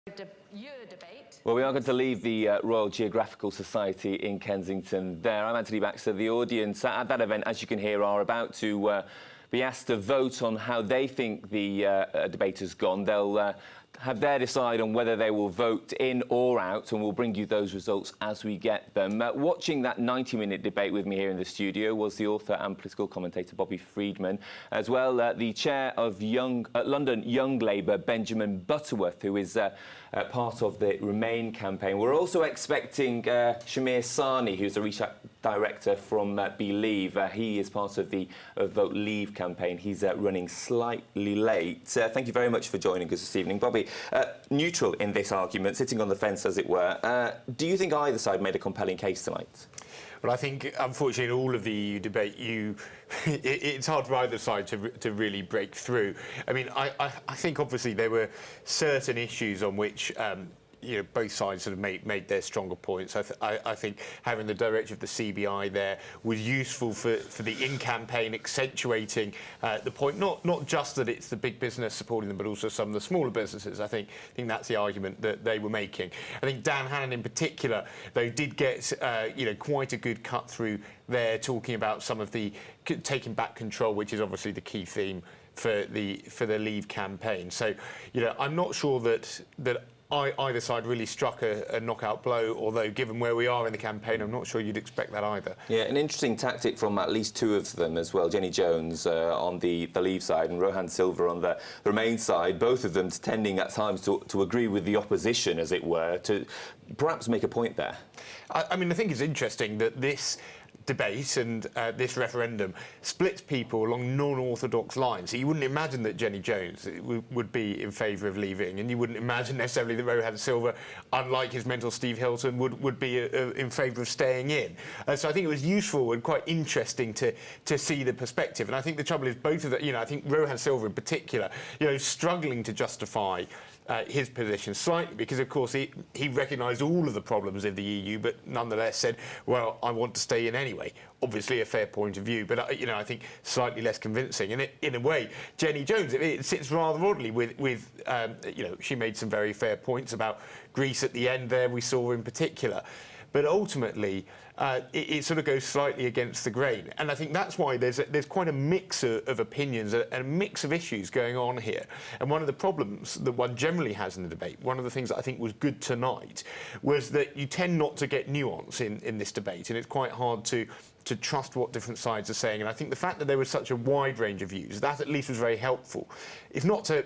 Your debate. Well, we are going to leave the Royal Geographical Society in Kensington there. I'm Anthony Baxter. The audience at that event, as you can hear, are about to be asked to vote on how they think the debate has gone. They'll have their decide on whether they will vote in or out, and we'll bring you those results as we get them. Watching that 90-minute debate with me here in the studio was the author and political commentator Bobby Freedman, as well the chair of London Young Labour, Benjamin Butterworth, who is part of the Remain campaign. We're also expecting Shamir Sani, who's the research director from Believe. He is part of the Vote Leave campaign. He's running slightly late. Thank you very much for joining us this evening. Bobby, neutral in this argument, sitting on the fence, as it were, do you think either side made a compelling case tonight? Well, I think, unfortunately, in all of the EU debate, it's hard for either side to really break through. I mean, I think, obviously, there were certain issues on which both sides sort of made their stronger points. I think having the director of the CBI there was useful for the in-campaign, accentuating the point, not just that it's the big business supporting them, but also some of the smaller businesses. I think that's the argument that they were making. I think Dan Hannan in particular, though, did get quite a good cut through there, talking about some of the taking back control, which is obviously the key theme for the Leave campaign. So, I'm not sure that either side really struck a knockout blow, although given where we are in the campaign, I'm not sure you'd expect that either. Yeah, an interesting tactic from at least two of them as well. Jenny Jones on the Leave side and Rohan Silva on the Remain side, both of them tending at times to agree with the opposition, as it were, to perhaps make a point there. I mean, I think it's interesting that this debate and this referendum splits people along non-orthodox lines. So you wouldn't imagine that Jenny Jones would be in favour of leaving, and you wouldn't imagine necessarily that Rohan Silva, unlike his mentor Steve Hilton, would be in favour of staying in. So I think it was useful and quite interesting to see the perspective. And I think the trouble is both of them, I think Rohan Silva in particular, struggling to justify his position slightly, because of course he recognised all of the problems of the EU, but nonetheless said, well, I want to stay in anyway. Obviously a fair point of view, but I think slightly less convincing. And in a way, Jenny Jones, it sits rather oddly with she made some very fair points about Greece at the end there, we saw in particular. But ultimately, it sort of goes slightly against the grain. And I think that's why there's quite a mix of opinions and a mix of issues going on here. And one of the problems that one generally has in the debate, one of the things that I think was good tonight, was that you tend not to get nuance in this debate, and it's quite hard to trust what different sides are saying. And I think the fact that there was such a wide range of views, that at least was very helpful. If not to,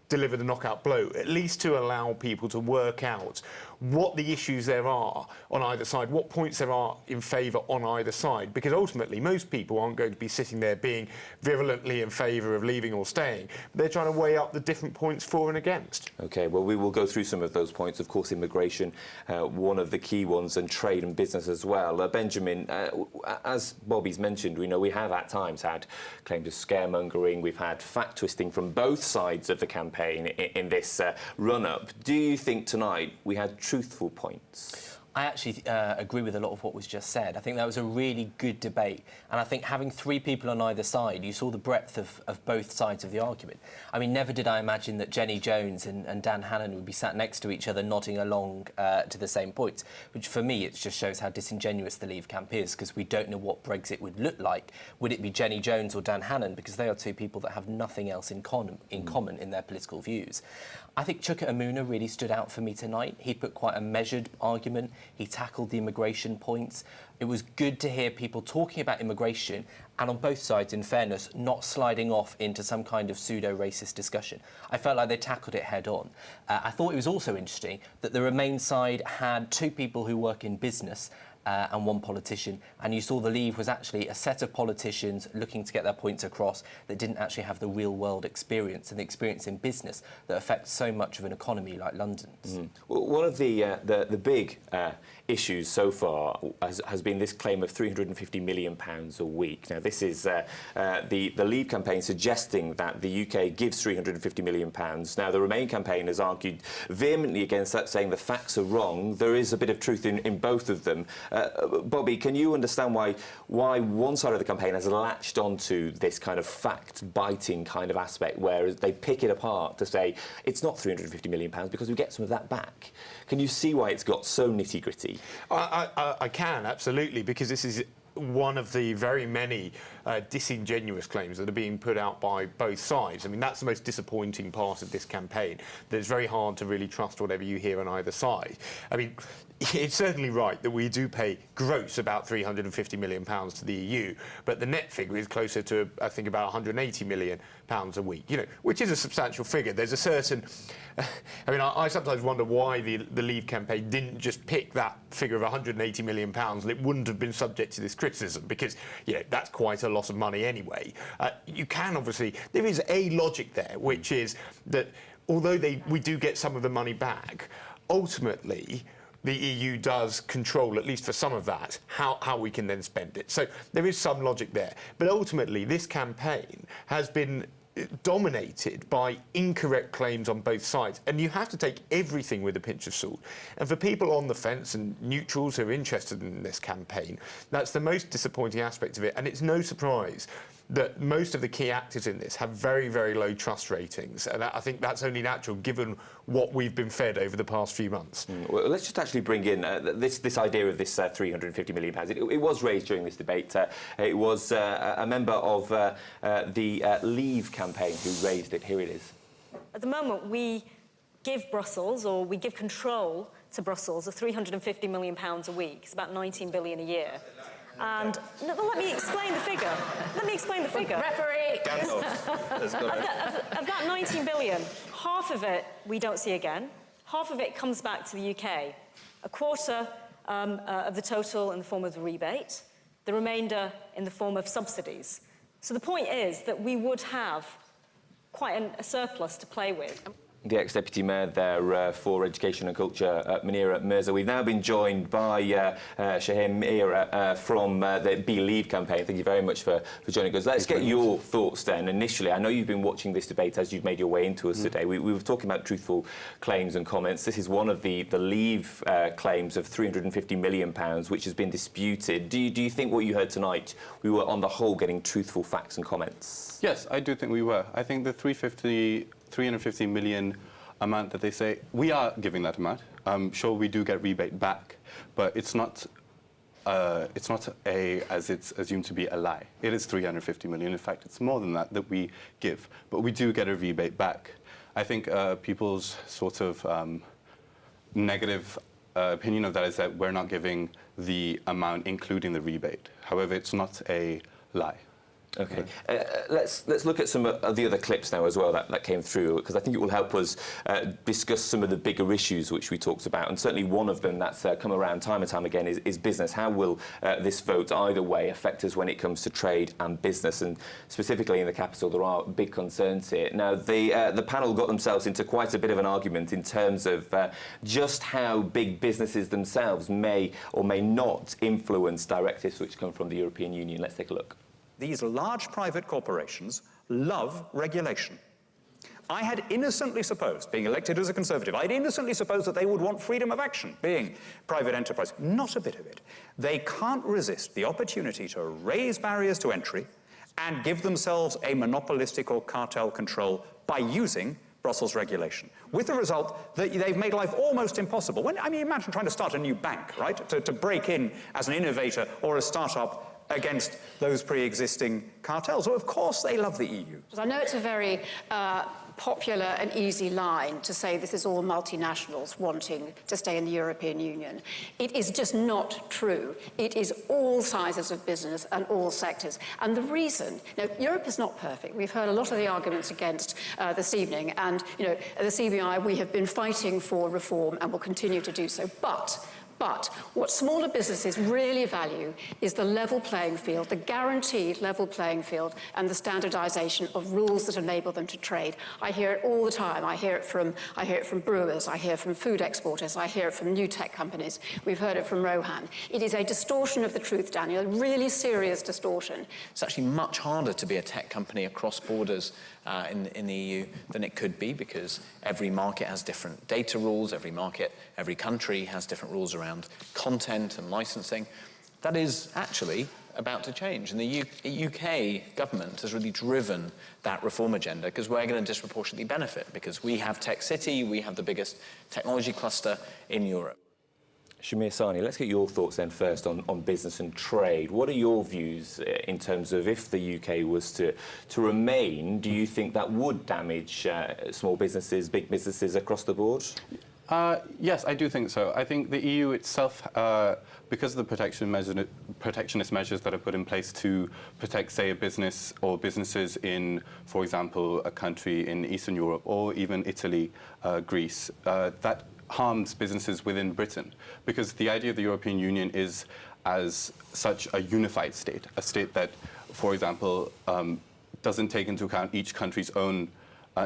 deliver the knockout blow, at least to allow people to work out what the issues there are on either side, what points there are in favour on either side, because ultimately most people aren't going to be sitting there being virulently in favour of leaving or staying. They're trying to weigh up the different points for and against. OK, well, we will go through some of those points. Of course, immigration, one of the key ones, and trade and business as well. Benjamin, as Bobby's mentioned, we have at times had claims of scaremongering. We've had fact-twisting from both sides of the campaign in this run-up. Do you think tonight we had truthful points? I actually agree with a lot of what was just said. I think that was a really good debate. And I think having three people on either side, you saw the breadth of both sides of the argument. I mean, never did I imagine that Jenny Jones and Dan Hannan would be sat next to each other, nodding along to the same points, which for me, it just shows how disingenuous the Leave camp is, because we don't know what Brexit would look like. Would it be Jenny Jones or Dan Hannan? Because they are two people that have nothing else in common in their political views. I think Chuka Umunna really stood out for me tonight. He put quite a measured argument. He tackled the immigration points. It was good to hear people talking about immigration and on both sides, in fairness, not sliding off into some kind of pseudo-racist discussion. I felt like they tackled it head on. I thought it was also interesting that the Remain side had two people who work in business and one politician, and you saw the Leave was actually a set of politicians looking to get their points across that didn't actually have the real-world experience and the experience in business that affects so much of an economy like London's. Well, one of the big issues so far has been this claim of £350 million a week. Now, this is the Leave campaign suggesting that the UK gives £350 million. Now, the Remain campaign has argued vehemently against that, saying the facts are wrong. There is a bit of truth in both of them. Bobby, can you understand why one side of the campaign has latched onto this kind of fact-biting kind of aspect, whereas they pick it apart to say it's not £350 million because we get some of that back? Can you see why it's got so nitty-gritty? I can, absolutely, because this is one of the very many disingenuous claims that are being put out by both sides. I mean, that's the most disappointing part of this campaign, that it's very hard to really trust whatever you hear on either side. I mean, it's certainly right that we do pay gross about £350 million to the EU, but the net figure is closer to, I think, about £180 million a week, you know, which is a substantial figure. There's a certain... I mean, I sometimes wonder why the Leave campaign didn't just pick that figure of £180 million and it wouldn't have been subject to this criticism, because, you know, that's quite a lot of money anyway. You can obviously... There is a logic there, which is that although we do get some of the money back, ultimately the EU does control, at least for some of that, how we can then spend it. So there is some logic there. But ultimately, this campaign has been dominated by incorrect claims on both sides, and you have to take everything with a pinch of salt. And for people on the fence and neutrals who are interested in this campaign, that's the most disappointing aspect of it, and it's no surprise that most of the key actors in this have very, very low trust ratings, and I think that's only natural given what we've been fed over the past few months. Well, let's just actually bring in this idea of this £350 million. It was raised during this debate. It was a member of the Leave campaign who raised it. Here it is. At the moment, we give Brussels, or we give control to Brussels, of £350 million a week. It's about £19 billion a year. And let me explain the figure. Let me explain the figure. Referee! Of that 19 billion, half of it we don't see again. Half of it comes back to the UK. A quarter of the total in the form of the rebate, the remainder in the form of subsidies. So the point is that we would have quite a surplus to play with. The ex-deputy mayor there for Education and Culture, Munira Mirza. We've now been joined by Shaheen Mir from the Leave campaign. Thank you very much for joining us. Let's get your thoughts then. Initially, I know you've been watching this debate as you've made your way into us today. We were talking about truthful claims and comments. This is one of the Leave claims of £350 million, which has been disputed. Do you think what you heard tonight, we were on the whole getting truthful facts and comments? Yes, I do think we were. I think the 350 million amount that they say, we are giving that amount. Sure, we do get rebate back, but it's not as it's assumed to be a lie. It is 350 million. In fact, it's more than that we give, but we do get a rebate back. I think people's sort of negative opinion of that is that we're not giving the amount including the rebate. However, it's not a lie. OK. Let's look at some of the other clips now as well that came through, because I think it will help us discuss some of the bigger issues which we talked about. And certainly one of them that's come around time and time again is business. How will this vote either way affect us when it comes to trade and business? And specifically in the capital, there are big concerns here. Now, the panel got themselves into quite a bit of an argument in terms of just how big businesses themselves may or may not influence directives which come from the European Union. Let's take a look. These large private corporations love regulation. I had innocently supposed, being elected as a Conservative, I'd innocently supposed that they would want freedom of action, being private enterprise. Not a bit of it. They can't resist the opportunity to raise barriers to entry and give themselves a monopolistic or cartel control by using Brussels regulation, with the result that they've made life almost impossible. Imagine trying to start a new bank, right? To break in as an innovator or a startup against those pre-existing cartels. Well, of course they love the EU. I know it's a very popular and easy line to say this is all multinationals wanting to stay in the European Union. It is just not true. It is all sizes of business and all sectors. And the reason, Europe is not perfect. We've heard a lot of the arguments against this evening, and at the CBI we have been fighting for reform and will continue to do so. But what smaller businesses really value is the level playing field, the guaranteed level playing field, and the standardisation of rules that enable them to trade. I hear it all the time. I hear it from brewers, I hear from food exporters, I hear it from new tech companies. We've heard it from Rohan. It is a distortion of the truth, Daniel, a really serious distortion. It's actually much harder to be a tech company across borders in the EU than it could be, because every market has different data rules, every country has different rules around content and licensing. That is actually about to change. And the UK government has really driven that reform agenda because we're going to disproportionately benefit, because we have Tech City, we have the biggest technology cluster in Europe. Shamir Sani, let's get your thoughts then first on business and trade. What are your views in terms of if the UK was to remain, do you think that would damage small businesses, big businesses across the board? Yes, I do think so. I think the EU itself, because of the protectionist measures that are put in place to protect, say, a business or businesses in, for example, a country in Eastern Europe or even Italy, Greece, that harms businesses within Britain, because the idea of the European Union is as such a unified state, a state that, for example, doesn't take into account each country's own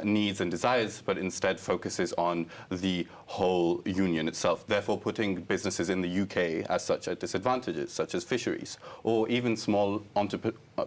needs and desires, but instead focuses on the whole union itself, therefore putting businesses in the UK as such at disadvantages, such as fisheries, or even small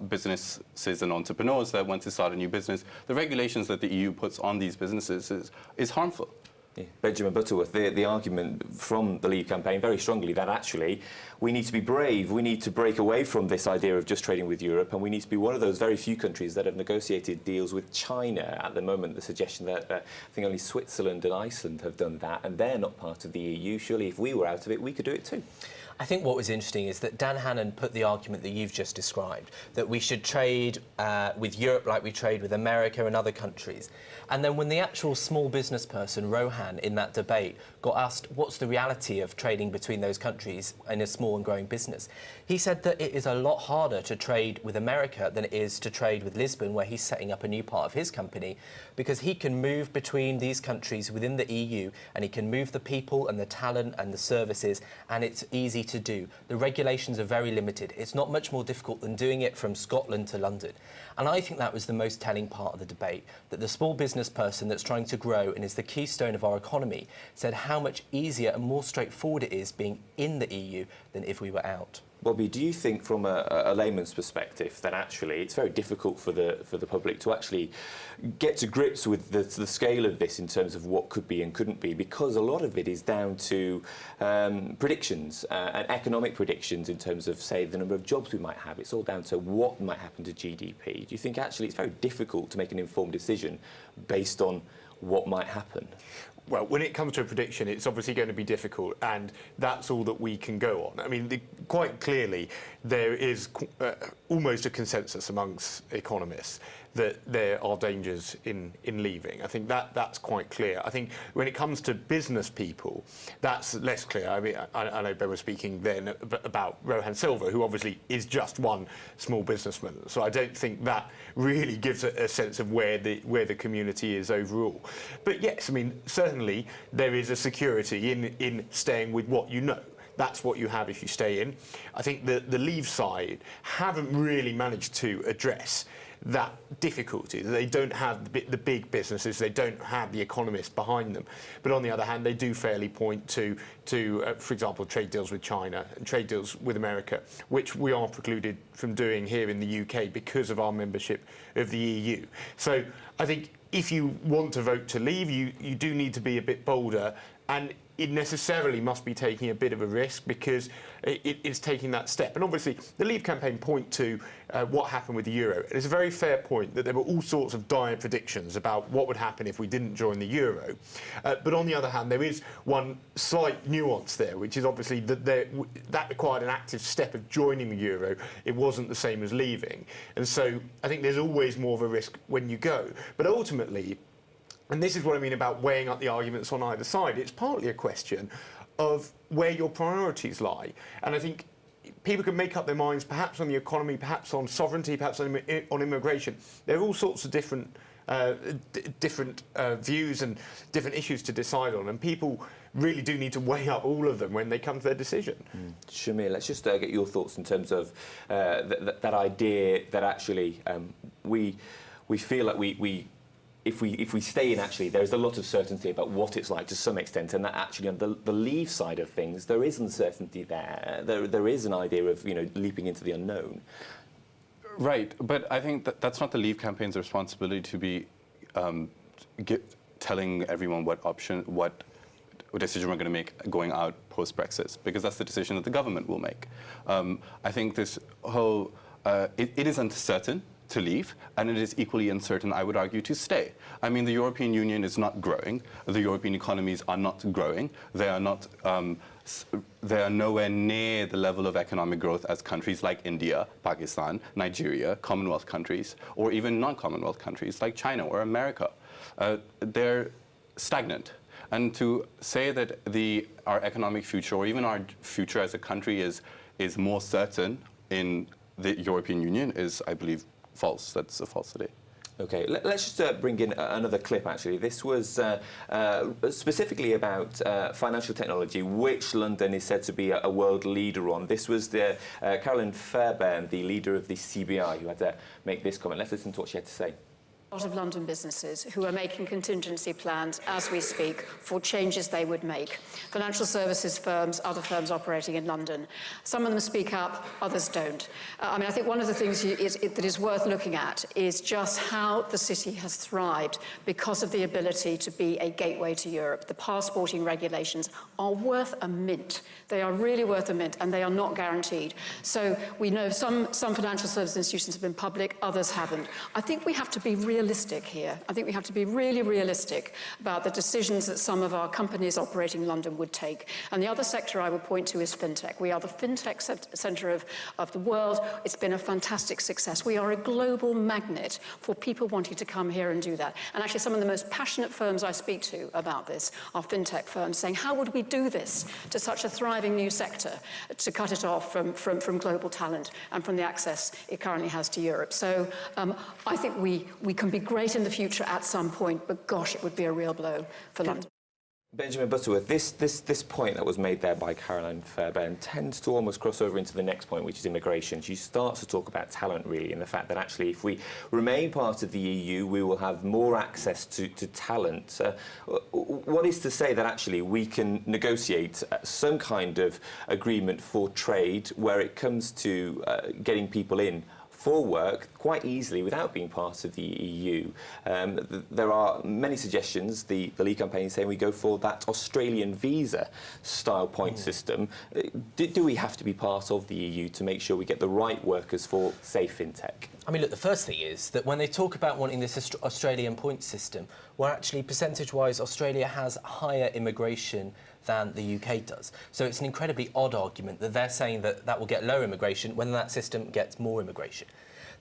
businesses and entrepreneurs that want to start a new business. The regulations that the EU puts on these businesses is harmful. Yeah. Benjamin Butterworth, the argument from the Leave campaign very strongly that actually we need to be brave, we need to break away from this idea of just trading with Europe, and we need to be one of those very few countries that have negotiated deals with China. At the moment, the suggestion that I think only Switzerland and Iceland have done that, and they're not part of the EU. Surely if we were out of it, we could do it too. I think what was interesting is that Dan Hannan put the argument that you've just described, that we should trade with Europe like we trade with America and other countries. And then when the actual small business person, Rohan, in that debate, got asked what's the reality of trading between those countries in a small and growing business, he said that it is a lot harder to trade with America than it is to trade with Lisbon, where he's setting up a new part of his company, because he can move between these countries within the EU, and he can move the people and the talent and the services, and it's easy to do. The regulations are very limited. It's not much more difficult than doing it from Scotland to London. And I think that was the most telling part of the debate, that the small business person that's trying to grow and is the keystone of our economy said how much easier and more straightforward it is being in the EU than if we were out. Bobby, do you think from a layman's perspective that actually it's very difficult for the public to actually get to grips with the scale of this in terms of what could be and couldn't be, because a lot of it is down to predictions and economic predictions in terms of, say, the number of jobs we might have. It's all down to what might happen to GDP. Do you think actually it's very difficult to make an informed decision based on what might happen? Well, when it comes to a prediction, it's obviously going to be difficult, and that's all that we can go on. I mean, quite clearly, there is almost a consensus amongst economists that there are dangers in leaving. I think that's quite clear. I think when it comes to business people, that's less clear. I mean, I know Ben was speaking then about Rohan Silva, who obviously is just one small businessman. So I don't think that really gives a sense of where the community is overall. But yes, I mean, certainly there is a security in staying with what you know. That's what you have if you stay in. I think the Leave side haven't really managed to address that difficulty. They don't have the big businesses, they don't have the economists behind them. But on the other hand, they do fairly point to for example, trade deals with China and trade deals with America, which we are precluded from doing here in the UK because of our membership of the EU. So I think if you want to vote to leave, you do need to be a bit bolder, and it necessarily must be taking a bit of a risk because it's taking that step. And obviously, the Leave campaign point to what happened with the euro. It's a very fair point that there were all sorts of dire predictions about what would happen if we didn't join the euro. But on the other hand, there is one slight nuance there, which is obviously that that required an active step of joining the euro. It wasn't the same as leaving. And so I think there's always more of a risk when you go. But ultimately, and this is what I mean about weighing up the arguments on either side, it's partly a question of where your priorities lie. And I think people can make up their minds perhaps on the economy, perhaps on sovereignty, perhaps on immigration. There are all sorts of different views and different issues to decide on, and people really do need to weigh up all of them when they come to their decision. Shamir, let's just get your thoughts in terms of that idea that actually we feel like if we stay in, actually, there's a lot of certainty about what it's like to some extent, and that actually on the Leave side of things, there is uncertainty there. There is an idea of, leaping into the unknown. Right, but I think that's not the Leave campaign's responsibility to be telling everyone what decision we're going to make going out post-Brexit, because that's the decision that the government will make. I think this whole, it is uncertain to leave, and it is equally uncertain, I would argue, to stay. I mean, the European Union is not growing. The European economies are not growing. They are not. They are nowhere near the level of economic growth as countries like India, Pakistan, Nigeria, Commonwealth countries, or even non-Commonwealth countries like China or America. They're stagnant. And to say that our economic future, or even our future as a country, is more certain in the European Union is, I believe, false. That's a falsity. OK, let's just bring in another clip, actually. This was specifically about financial technology, which London is said to be a world leader on. This was Caroline Fairbairn, the leader of the CBI, who had to make this comment. Let's listen to what she had to say. A lot of London businesses who are making contingency plans as we speak for changes they would make. Financial services firms, other firms operating in London. Some of them speak up, others don't. I think one of the things that is worth looking at is just how the city has thrived because of the ability to be a gateway to Europe. The passporting regulations are worth a mint. They are really worth a mint, and they are not guaranteed. So we know some financial service institutions have been public, others haven't. I think we have to be realistic here. I think we have to be really realistic about the decisions that some of our companies operating in London would take. And the other sector I would point to is fintech. We are the fintech centre of the world. It's been a fantastic success. We are a global magnet for people wanting to come here and do that. And actually, some of the most passionate firms I speak to about this are fintech firms saying, how would we do this to such a thriving new sector to cut it off from global talent and from the access it currently has to Europe? So I think we can be great in the future at some point, but gosh, it would be a real blow for London. Benjamin Butterworth, this point that was made there by Caroline Fairbairn tends to almost cross over into the next point, which is immigration. She starts to talk about talent, really, and the fact that actually if we remain part of the EU, we will have more access to talent. What is to say that actually we can negotiate some kind of agreement for trade where it comes to getting people in for work quite easily without being part of the EU. There are many suggestions. The Leave campaign is saying we go for that Australian visa-style point system. Do we have to be part of the EU to make sure we get the right workers for, say, fintech? I mean, look, the first thing is that when they talk about wanting this Australian point system, well, actually, percentage-wise, Australia has higher immigration than the UK does. So it's an incredibly odd argument that they're saying that that will get lower immigration when that system gets more immigration.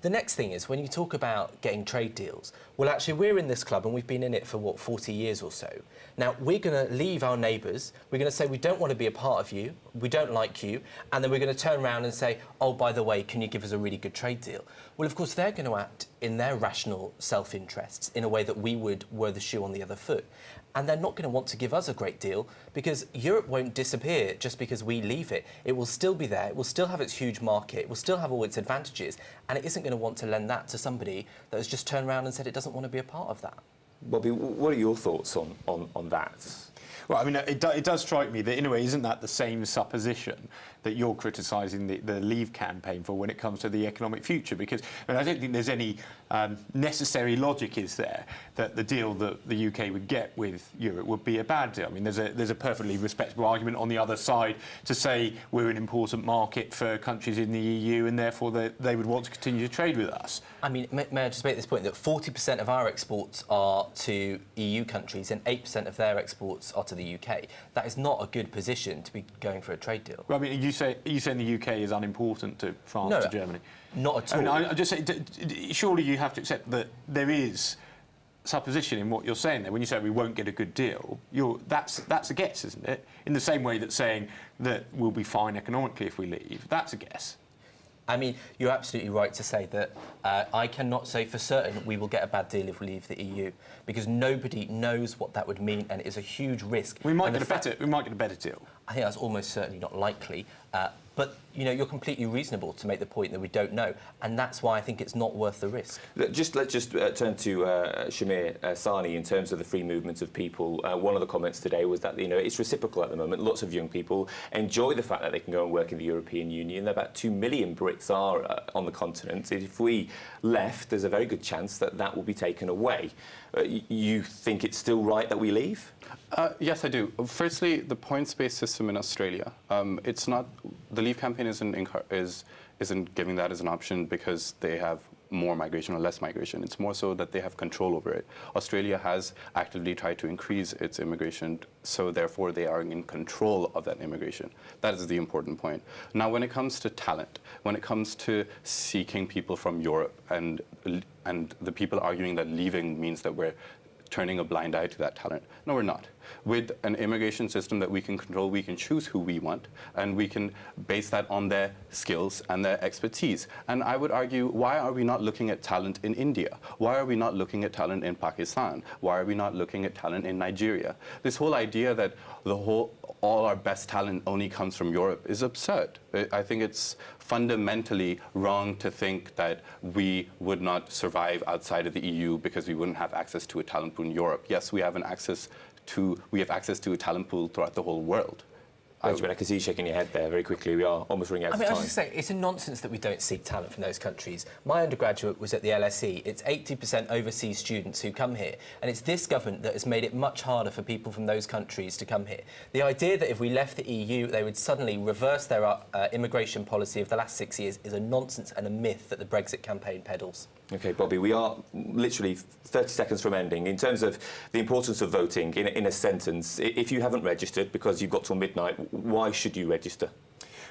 The next thing is, when you talk about getting trade deals, well, actually, we're in this club and we've been in it for, 40 years or so. Now, we're going to leave our neighbours, we're going to say we don't want to be a part of you, we don't like you, and then we're going to turn around and say, oh, by the way, can you give us a really good trade deal? Well, of course, they're going to act in their rational self-interests in a way that we would were the shoe on the other foot. And they're not going to want to give us a great deal because Europe won't disappear just because we leave it. It will still be there, it will still have its huge market, it will still have all its advantages, and it isn't going to want to lend that to somebody that has just turned around and said it doesn't want to be a part of that. Bobby, what are your thoughts on that? Well, I mean, it does strike me that, in a way, isn't that the same supposition that you're criticising the Leave campaign for when it comes to the economic future? Because I don't think there's any necessary logic, is there, that the deal that the UK would get with Europe would be a bad deal. I mean, there's a perfectly respectable argument on the other side to say we're an important market for countries in the EU and therefore they would want to continue to trade with us. I mean, may I just make this point, that 40% of our exports are to EU countries and 8% of their exports are to the UK. That is not a good position to be going for a trade deal. Well, I mean, are you saying the UK is unimportant to France, to Germany? Not at all. I mean, I just say, surely you have to accept that there is supposition in what you're saying there. When you say we won't get a good deal, that's a guess, isn't it? In the same way that saying that we'll be fine economically if we leave, that's a guess. I mean, you're absolutely right to say that I cannot say for certain we will get a bad deal if we leave the EU, because nobody knows what that would mean, and it is a huge risk. We might get a better deal. I think that's almost certainly not likely. But, you know, you're completely reasonable to make the point that we don't know, and that's why I think it's not worth the risk. Let's just turn to Shamir Sani in terms of the free movement of people. One of the comments today was that, you know, it's reciprocal at the moment. Lots of young people enjoy the fact that they can go and work in the European Union. About 2 million Brits are on the continent. If we left, there's a very good chance that that will be taken away. You think it's still right that we leave? Yes, I do. Firstly, the points-based system in Australia. It's not the Leave campaign isn't giving that as an option because they have more migration or less migration. It's more so that they have control over it. Australia has actively tried to increase its immigration, so therefore they are in control of that immigration. That is the important point. Now, when it comes to talent, when it comes to seeking people from Europe and the people arguing that leaving means that we're turning a blind eye to that talent. No, we're not. With an immigration system that we can control, we can choose who we want, and we can base that on their skills and their expertise. And I would argue, why are we not looking at talent in India? Why are we not looking at talent in Pakistan? Why are we not looking at talent in Nigeria? This whole idea that all our best talent only comes from Europe is absurd. I think it's fundamentally wrong to think that we would not survive outside of the EU because we wouldn't have access to a talent pool in Europe. Yes, we have access to a talent pool throughout the whole world. Benjamin, I can see you shaking your head there very quickly. We are almost running out of time. I was just saying, it's a nonsense that we don't seek talent from those countries. My undergraduate was at the LSE. It's 80% overseas students who come here, and it's this government that has made it much harder for people from those countries to come here. The idea that if we left the EU, they would suddenly reverse their immigration policy of the last 6 years is a nonsense and a myth that the Brexit campaign peddles. OK, Bobby, we are literally 30 seconds from ending. In terms of the importance of voting, in a sentence, if you haven't registered because you've got till midnight, why should you register?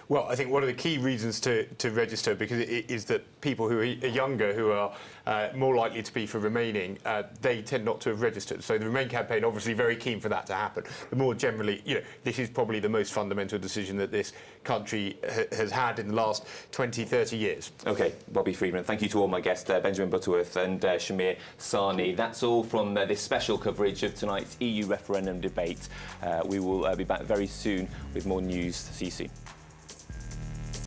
Well, I think one of the key reasons to register because it is that people who are younger, who are more likely to be for Remaining, they tend not to have registered. So the Remain campaign obviously very keen for that to happen. But more generally, you know, this is probably the most fundamental decision that this country has had in the last 20, 30 years. OK, Bobby Freedman, thank you to all my guests, Benjamin Butterworth and Shamir Sani. That's all from this special coverage of tonight's EU referendum debate. We will be back very soon with more news. See you soon.